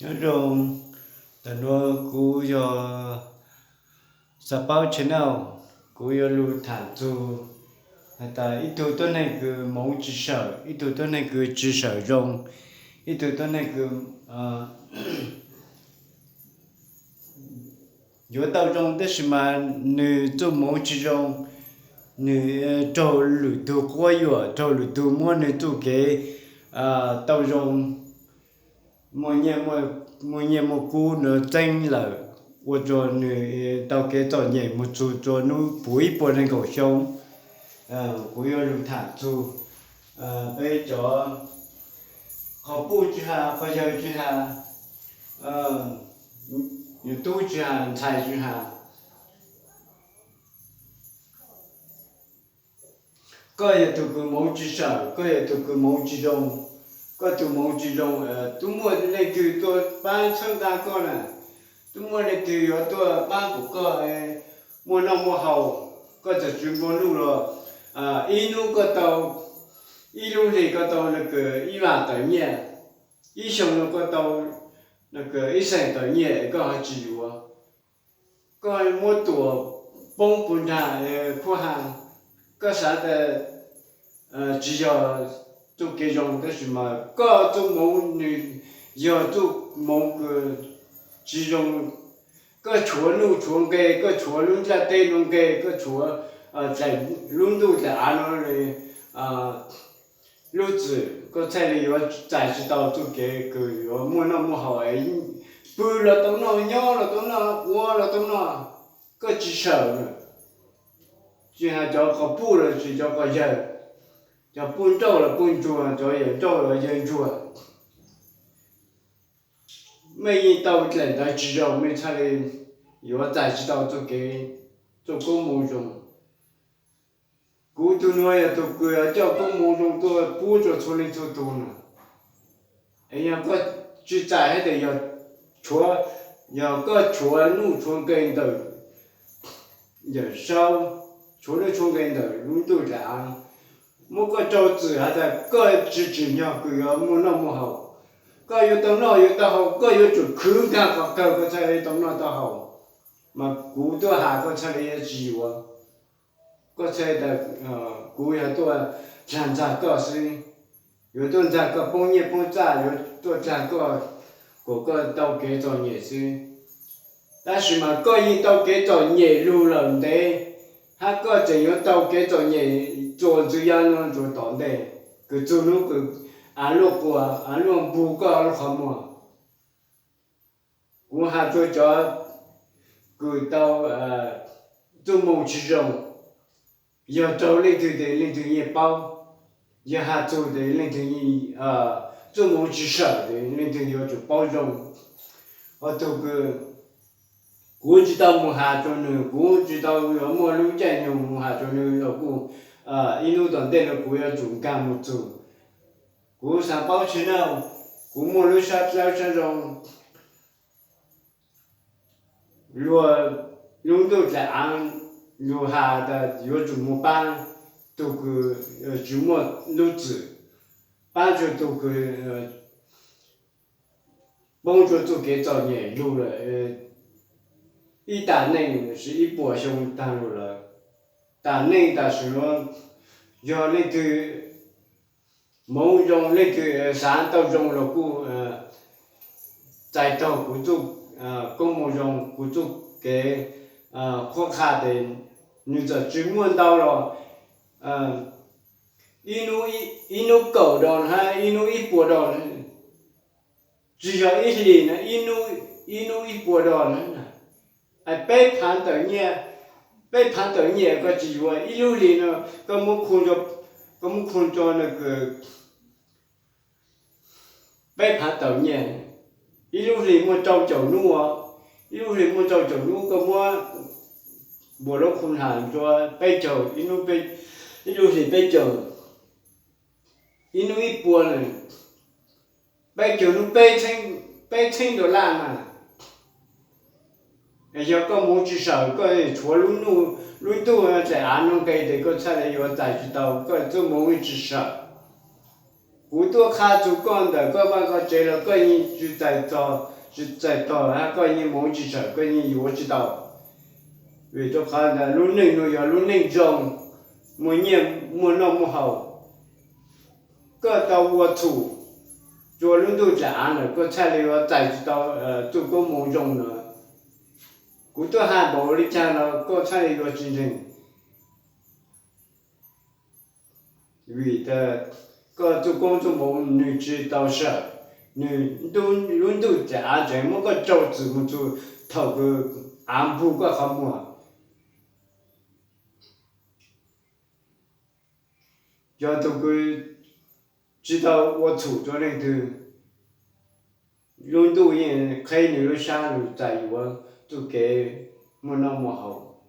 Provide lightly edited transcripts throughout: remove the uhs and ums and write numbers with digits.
nhớ rồng tận nó cú yo sao channel cú yo lu thả tu ta ít tu tuần này cứ mong chỉ sợ ít tu tuần này cứ chỉ sợ rồng ít tu tuần này cứ yo tao rồng đó mà nữ tu mong chỉ rồng nữ trâu lử tu quá yo trâu lử tu mua nữ tu cái tao rồng mỗi nhà một cú nó tranh là 我做你到给做年么做努不一波人狗熊，不要路谈做，被做好布置下，或者置下，有都置下，菜置下，个也都个毛质上，个也都个毛质中，个都毛质中，都么那个多班成大个了。tôi mua này từ đó tôi ba của cơ mua năm mua hầu có thể chuyển mua luôn rồi inu có tàu inu thì có tàu là cái y vào tới nhẹ y xong nó có tàu là cái y sang tới nhẹ có hai chịu có mua tổ bông bún thà khu hàng có啥的只要做这种的什么各种某女要做某个。其中个错路错给个错路在对路给个错在路途在安那里路子个菜里要再知道就给个要么那么好哎，不了东那鸟了东那我了东那个至少了，就还叫个不了是叫个人，叫搬走了搬住了，叫人走了人住了。每到人的只要没差的，要再知道做给做公务中，古都那也都贵啊，叫公务中都补助出来就多了。哎呀，个只在还得要错，要个错路错跟头，要少错了错跟头，路都这样，某个招子还在个只要个要没那么好。có yếu tố nào yếu tố hậu có yếu tố khứ cả có cầu có chơi yếu tố nào tao hậu mà cú tôi hạ có chơi gì vậy có chơi được cú yếu tố chẳng ra có gì yếu tố ra có bông nhẹ bông ra yếu tố ra có tàu kế cho nhẹ gì但是嘛có yếu tố kế cho nhẹ lưu lần đấy ha có chỉ yếu tố kế cho nhẹ做这样弄做到的个做那个lúc bù có không mà cũng hay cho gửi tàu tôi muốn chỉ dùng giờ tàu lên từ nhẹ bao giờ hay cho để lên từ nhẹ tôi muốn chỉ sợ để lên từ giờ cho bao dùng ở tôi cũng chỉ tao muốn hay cho nữa cũng chỉ tao mua lúc chạy nhiều muốn hay cho nữa rồi cũng inu toàn tên là cũng要dùng cam một chút cú sáng bao nhiêu nào cú mua lúa sạch lao sang rồng lúa lúa đồ là ăn lúa hà da lúa chủ mua bán đồ cái chủ mua lúa tử bán cho đồ cái bông cho đồ cái cho nhẹ lúa là一打内是一波熊打入了打内打是说要那个某种那个山道中了古在到古族公某种古族给扩卡的女子专门到了一路狗的哈一路一波的只要一里呢一路一波的呢哎背叛的呢背叛的呢个只有一路里呢个么空着那个bé phá tàu nhẹ, ít lúc thì mua trâu chậu nua, ít lúc thì mua trâu chậu nua có mua bùa lốc không hẳn cho bé chậu, ít lúc thì bé chậu, ít lúc ít bùa này, bé chậu nó bé thanh đồ làm mà, giờ có mua chỉ sợ có chúa lúc tu sẽ ăn nó cái thì có sai là giờ tại chỉ tàu có chỗ mua chỉ sợ 古多看主讲的，个把个接了，个人就在做，就在做，还个人忙起来，个人有知道，为咗看的，路人都要路人种，每年没那么好，个到我土，做人都这样了，个菜里要再知道做个忙种了，古多还冇你讲了，个菜里要真正，为的。个做工作忙，你知道是，你都这样子，么个招子么就头个安步个好么？要都个知道我处着那个，轮到人开你的下路在我就给没那么好，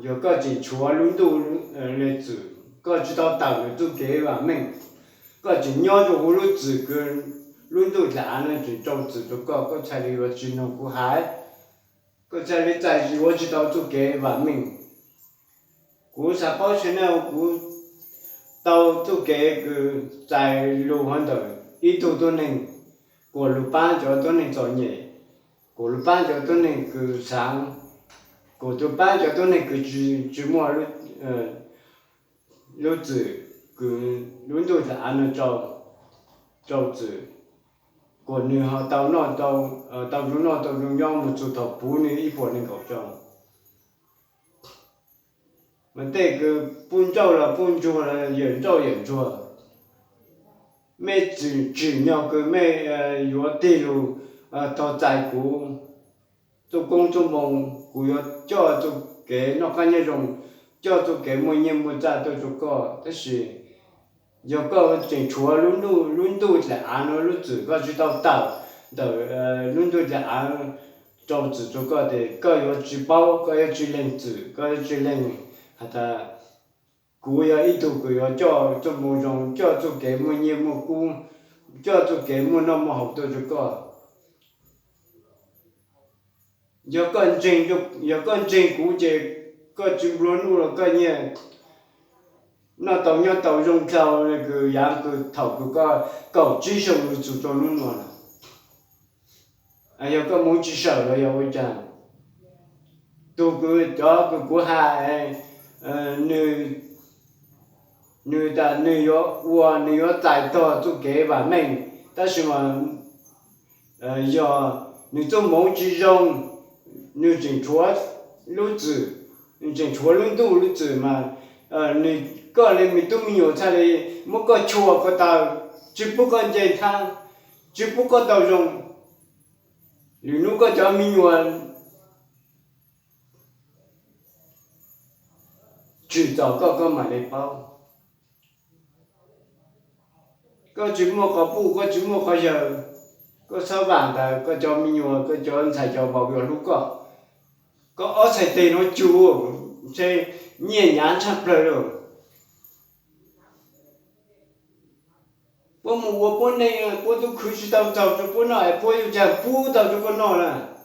要个进出啊轮到日子。个知道道理都给完命，个就鸟就葫芦子个轮到咱呢就招子就个才里个只能过海，个才里在一我知道就给完命，古啥保险呢？古到就给个在路上头，一度都能过路板脚都能做业，过路板脚都能个上，过路板脚都能个就么路路子个轮到咱呢招子。过年哈到那到中那到中央么就到半年一半年搞上，么这个搬走了搬走了，人走人走，没只鸟个没要地路到在古，做工做忙，古要叫做给那个那种叫做给每年每在都做个，但是。有个正除了轮到在安了日子，个知道轮到在安招子做个的，个要去包，个要去领子，个要去领，哈他，古要一头个要叫做么种，叫做给么年么古，叫做给么那么好多做个，有个真古节，个就轮到了个年。那到要到用到那个样个头个搞技术的就做弄了，还有个没技术了要会讲，都个这个还你要再多就给完命，但是嘛要你做没技术，你正错路子，你正错路子嘛，你。个人咪都没有才嘞，么个错个到，只不过在他，只不过到用，你如果叫没有啊，制造个买来包，个只么个布个只么个要，个烧饭的个叫没有啊，个叫人才叫包个路个，个二才对那煮，这年差不多了。我本来我都可以到早就不闹，我又讲不到就不闹了。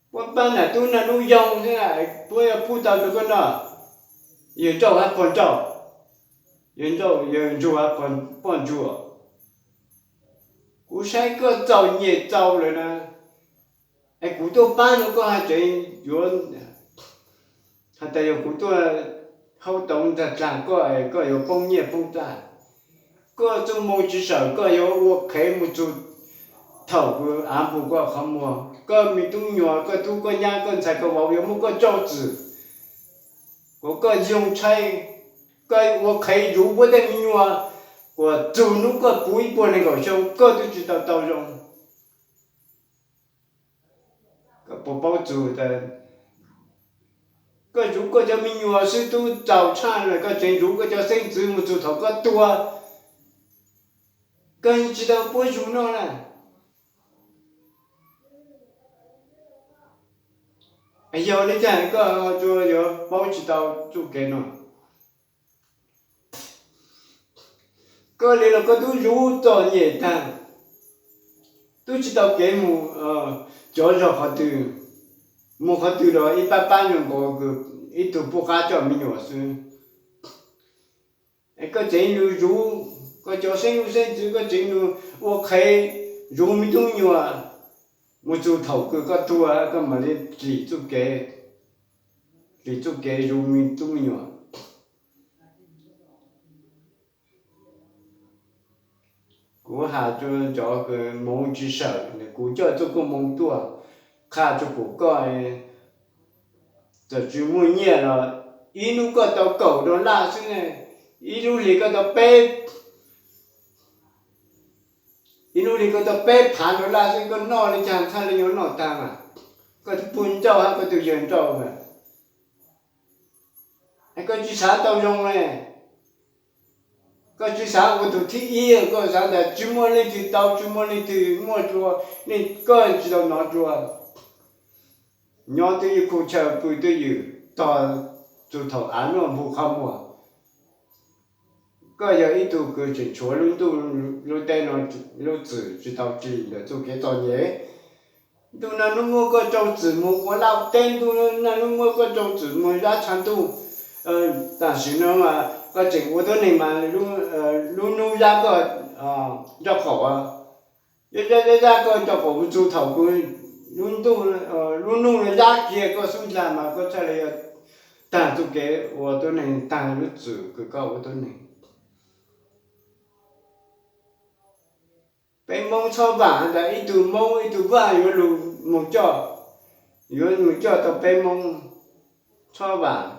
我本来都那路用的，我要不到就不闹，人做还帮做，人做还帮做。我晒个造业造了呢，古多班那个还真有，还得有古多好动的长个有帮业帮在。个做么子事，个有我开么做头个安不个好么？个咪都鸟个都个伢个才个话有么个招子，我个用菜个我开如果的咪话，我做那个不一般那个小个都知道到用，个不包做的。个如果叫咪话是都早餐了，个真如果叫生子么做头个多。跟知道不熟呢了，有你讲个就有不知道就给呢，个里了个都如做业单，都知道给么叫着好多，么好多了，一般般人个一都不敢叫没有事。chính lu ru có cho sinh chứ có chính lu ô khay ru mi tung nhiều một chú thầu cứ có tua có mà đi chỉ chú kế ru mi tung nhiều cú hà cho cái mông chỉ sợ cú cho cái mông tua khá cho cú coi giờ chú mua nhẹ rồi ý nu có tàu cầu đó là thế này ý nu thì có tàu bé ý nu thì có tàu bé phản đó là thế con nọ thì chẳng thay là nọ ta mà có tàu bún trâu hay có tàu dền trâu mà hay có chú xã tàu rong này có chú xã có tàu thiết y có xã là chú mua lên từ tàu chú mua lên từ mua chùa nên có chú tàu nọ chùa nhỏ tới khu chờ bùi tới tàu chú thầu án nó vụ không mà có giờ ít tu cái chuyện chúa luôn tu luôn tên nó luôn chữ chỉ tao chỉ là tu cái tao nhé tu nó mua có trong chữ mua có lao tên tu nó mua có trong chữ mua ra chăn tu但是呢嘛个政府都你嘛luôn ra个入口ra个入口做頭個luôn tu luôn ra kia個數量嘛個出嚟但tu cái我都能但路子個個我都能。被蒙超版的一度蒙一度版有路蒙叫，有蒙叫到被蒙超版，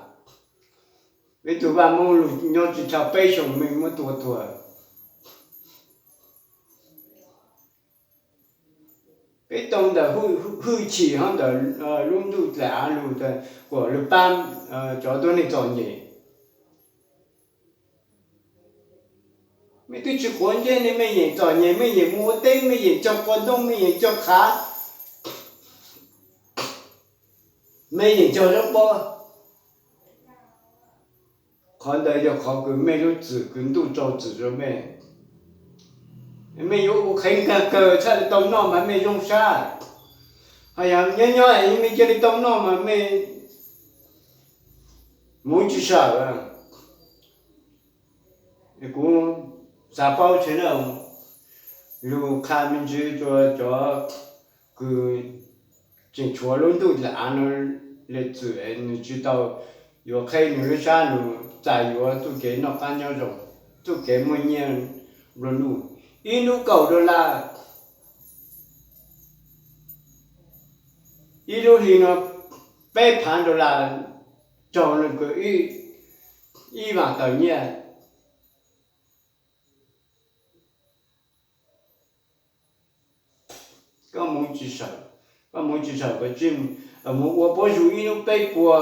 一度版蒙路要去找背上没么多，被动的后期上的路路在路的过路班找到那找你。mấy tôi chỉ quan trên này mấy gì trò nhảy mấy gì mua tên mấy gì cho con đông mấy gì cho khá mấy gì cho rất bo còn đây giờ họ cứ mấy lúc chỉ cứ tu cho chỉ cho mấy lúc khen cả cờ sao tông nó mà mấy dùng sao hay là nhớ ấy mấy chơi tông nó mà mấy muốn chỉ sao à cũng giả bao thế nào lu khai mình chỉ cho cái chính chúa luôn tu là anh nó lấy chữ anh chỉ tao yo khai nó ra nó tại yo tu cái nó cá nhau rồi tu cái mọi nhà luôn lu in lu cầu đó là in lu thì nó bé phản đó là cho nó cái y mà tự nhiên có muốn chỉ sợ cái chim mua bao nhiêu inu bay qua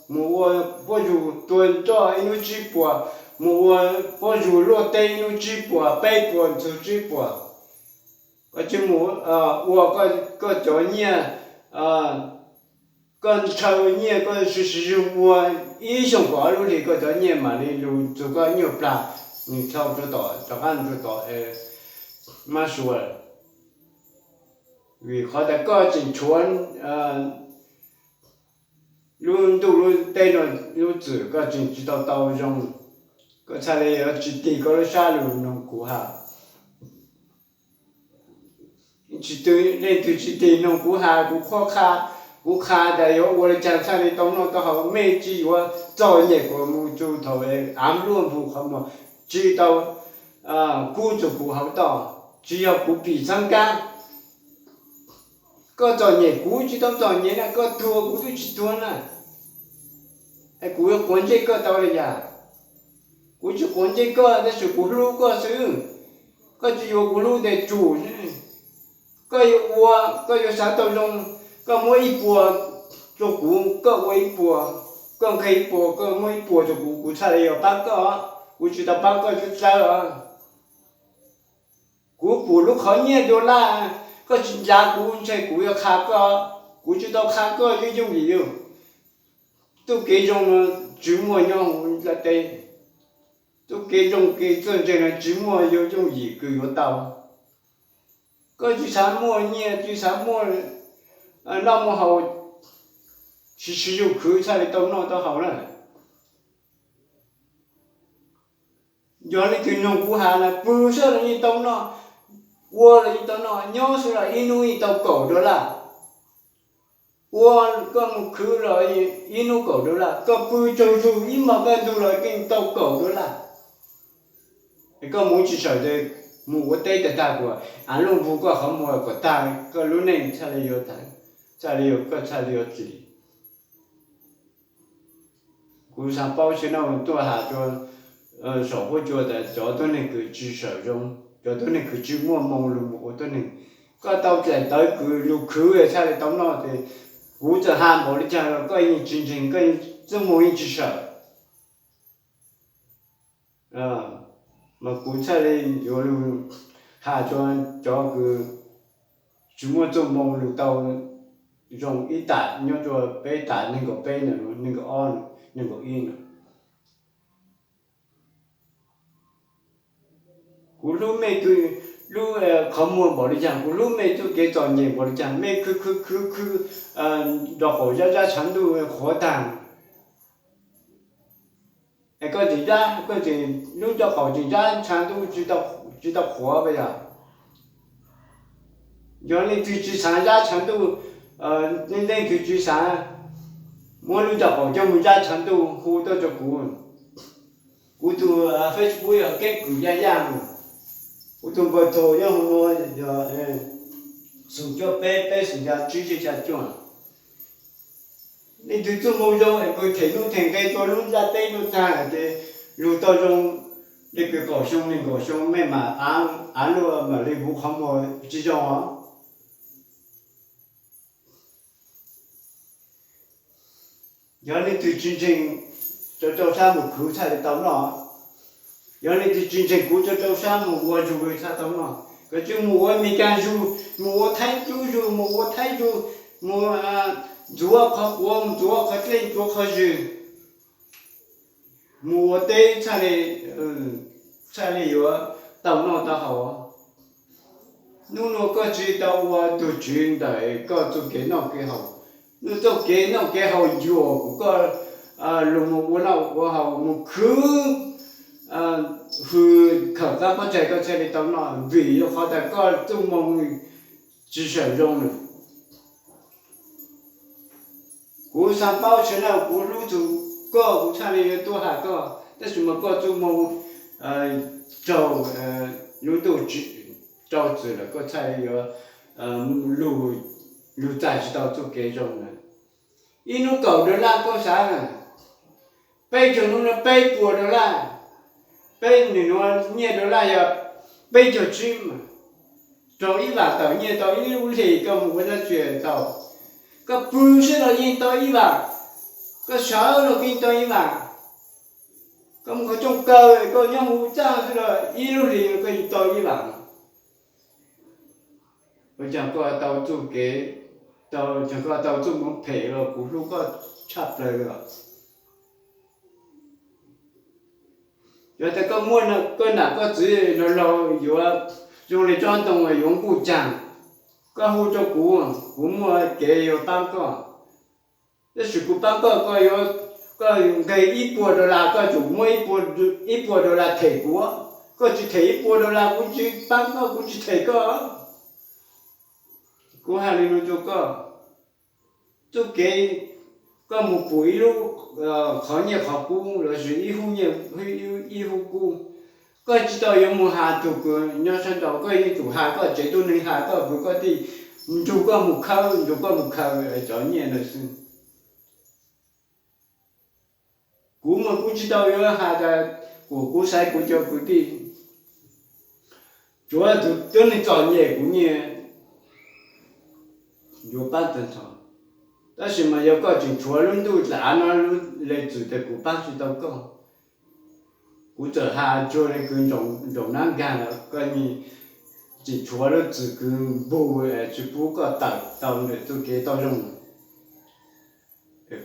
mua bao nhiêu tuần cho inu chỉ qua mua bao nhiêu lúa tây inu chỉ qua bay qua cho chỉ qua cái chim mua có chỗ nhia con trâu nhia có sử dụng mua ý dùng quả luôn thì có chỗ nhia mà đi luôn cho có nhiều pla mình theo cho ăn cho mà sủa vì họ đã có chính chuẩn luôn tu luôn tên nó luôn chữ có chính chỉ tao dùng có thay lấy ở chỉ tỷ có sao luôn nông cụ hà chỉ từ nên từ chỉ tỷ nông cụ hà cụ khá đại yếu我的讲才的东弄都好每句我造业过木猪头的俺luôn不好嘛知道cụ就cụ好到只要cụ比上干có trò nhảy cú chứ tao trò nhảy là có thua cú tôi chỉ thua nè ai cú cuốn chơi cơ tao là gì cú chỉ cuốn chơi cơ để sự cú lu cơ sự có chỉ có cú lu để chủ có có sáng tao dùng có mỗi ít bùa cho cú có mỗi ít bùa có khi bùa có mỗi ít bùa cho cú thay là ở bắc cơ cú chỉ tao bắc cơ chứ sao cú bùa lúc khó nhẹ đồ là có chuyện gia cú chơi cú要卡个，cú知道卡个就用理由，都给种寂寞用来对，都给种给真正的寂寞有用理个有道，个就啥么呢？就啥么那么好，其实有口才的都弄得好了，原来去弄古下了，不是了一刀那，我了一刀那，鸟是了一弄一刀狗的啦。我个木去了一弄狗的啦，个不就是一毛个都了跟刀狗的啦。个木只晓得木我带的大过，俺路不过好木个大个路内才来有大，才来有个才来有这里。古上保险那么多下就少不觉得找到那个至少中，找到那个只我忙碌我都能，个到在到个路去的才来到那的。古这汉冇的讲了，个人真正个人这么一只手，嘛古出来有路下转找个，怎么做忙碌到用一打，你要做背打那个背那个二那个一呢，古路没个路考么冇的讲，古路没就给专业冇的讲，没去到好家程度活单。个人家个人弄到好人家程度知道活不呀？原来去参加程度，那去参，我弄到好人家程度，好多就古都Facebook 要跟古一样，古都不同样我手脚背手脚直接下转。你最终冇用，佢提路停計咗路一低路攤嘅，路到種你個高雄咩嘛，俺路嘛你唔看我這種啊，有你對真正做啥冇苦才嚟到喏，有你對真正苦做啥冇我就會才到喏，個就冇我沒幹住，冇我太做冇做考試做考試，我得才嚟有到那到好，侬個知道我都真的個做給那給好，侬做給那給好有個路我好我去去考個不在個才嚟到那，為了好的個做夢至少用了。古上保存了古路途个古产的多下个，但是么个做么找路途找子了，个才有路在知道做这种的，一路搞的那个啥呢？背着弄的背过的啦，背你弄捏的那要背着去嘛，找一把到捏到一路里个我那觉到。个不是了印到一万，个少了印到一万，咁个种高个任务账是了，一路里个印到一万，我讲个到做给，到这个到做我赔了，不如个差不了。有的个么呢，个哪个字老有啊，用来转动的用古讲。个好做古么给有当个，这是古当个有个给一波的啦，个就每一波的啦提过，个就提一波的啦，估计当个估计提个，古下里头做个，做给个么不一路考验考古，就是一户年一户古。个知道有冇下做个，你要想到个一做下个，这都能下个，不过的，做个木考找年的是。古么不知道有下的，古晒古叫古的，主要就真的找年古年，有办正常。但是嘛，有个就除了都是按那路来做的古办知道个。古这下做那个容难干了，个你只除了自个补去补个到的都给到用，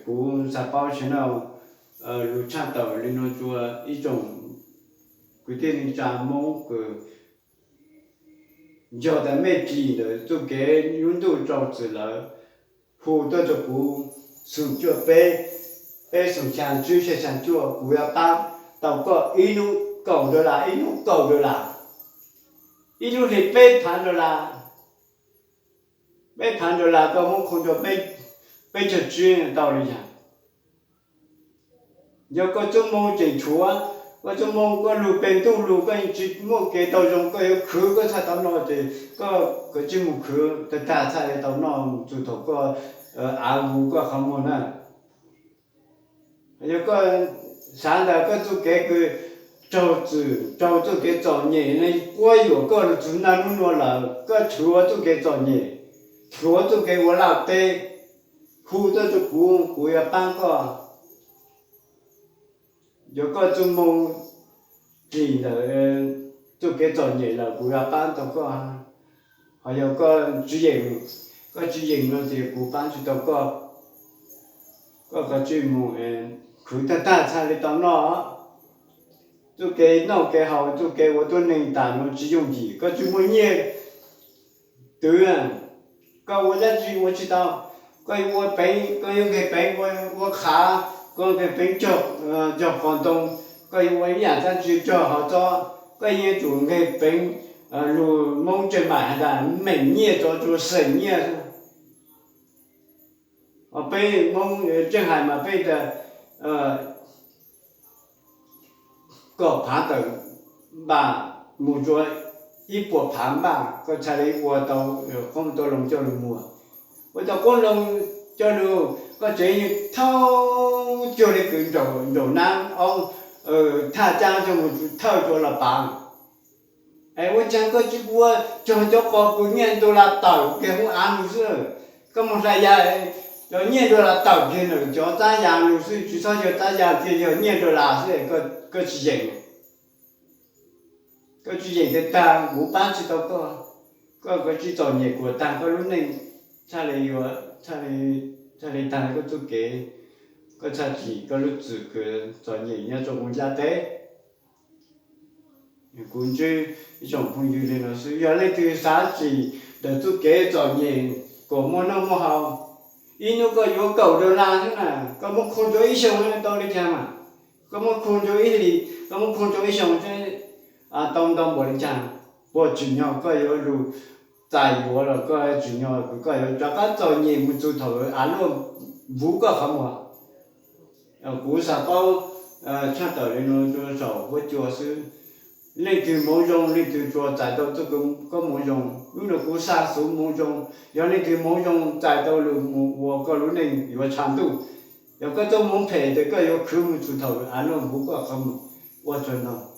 古啥保险了路产到里头做一种，古点你咱某个，叫的没皮的都给用都招子了，好多就古手脚背手想做些想做，不要当。到个一路 cầu đô la ít lúc cầu đô la ít lúc thì bê phản đô la có muốn không cho bê cho chuyên tao đi chẳng giờ có chúng mong chỉ chúa có chúng mong có lù bền tu lù có chỉ mong cái tàu giống có khứ có sao tao nói thì có chỉ một khứ tất cả sai tao nói chủ thổ có áo có không muốn à giờ có sáng ra có chú cái trâu chú cái trâu nhẹ này qua有个主那路了个chúa chú cái trâu nhẹ chúa chú cái我老爹khu đó chú khu要搬个有个注目gì là chú cái trâu nhẹ là khu要搬到个还有个主人了就khu搬去到个注目佢得大差的到那。chú cái nó cái hậu chú cái我都能打nó只用几个注目业对啊个我在注我知道个我病个有个病我卡个个病做活动个我也在注做好做个也做个病如梦着买的每年做生意我被梦正海嘛被的có phá tử bà mùa rồi ít bộ phá bà có chạy đi mùa tàu không tôi lòng cho được mùa bây giờ con lòng cho được có chuyện như thâu cho đi cứ rồi nam ông tha cha cho một thâu cho là bằng ấy tôi chẳng có chữ vua cho con cứ nhiên tôi là tàu cái không ăn được chứ có một thời gian cho nhiên tôi là tàu kia nữa cho ta già được chứ chỉ sao cho ta già kia cho nhiên tôi là sẽ có chỉ dạy có chỉ dạy cái ta ngủ bán chỉ đâu có chỉ trò nhẹ của ta có lúc này cha này ta có chút kế có cha chỉ có lúc chỉ cái trò nhẹ nhá cho người gia tế cũng chứ trong phong yêu này nó sự giờ này từ sáng chỉ để chút kế trò nhẹ của môn nó môn học ít nó có yêu cầu đồ la thế nào có một con cho ít xong nó tao đi theo mà có một con cho ít thì có một con cho ít xong thế đông bỏ đi chăng bỏ chuyện nhỏ có yêu lu tại yêu là có chuyện nhỏ có yêu cho các trò nhẹ một chút thôi luôn vũ có không à cú sa bao chắc tới nó cho sầu với chùa sư lên từ môn rong lên từ chùa tại đâu tôi cũng có môn rong lúc nào cú sa xuống môn rong giờ lên từ môn rong tại đâu lu mua có lúc này yêu chăn tu giờ có trong môn phê thì có yêu khử một chút thôi luôn vũ có không 我真的。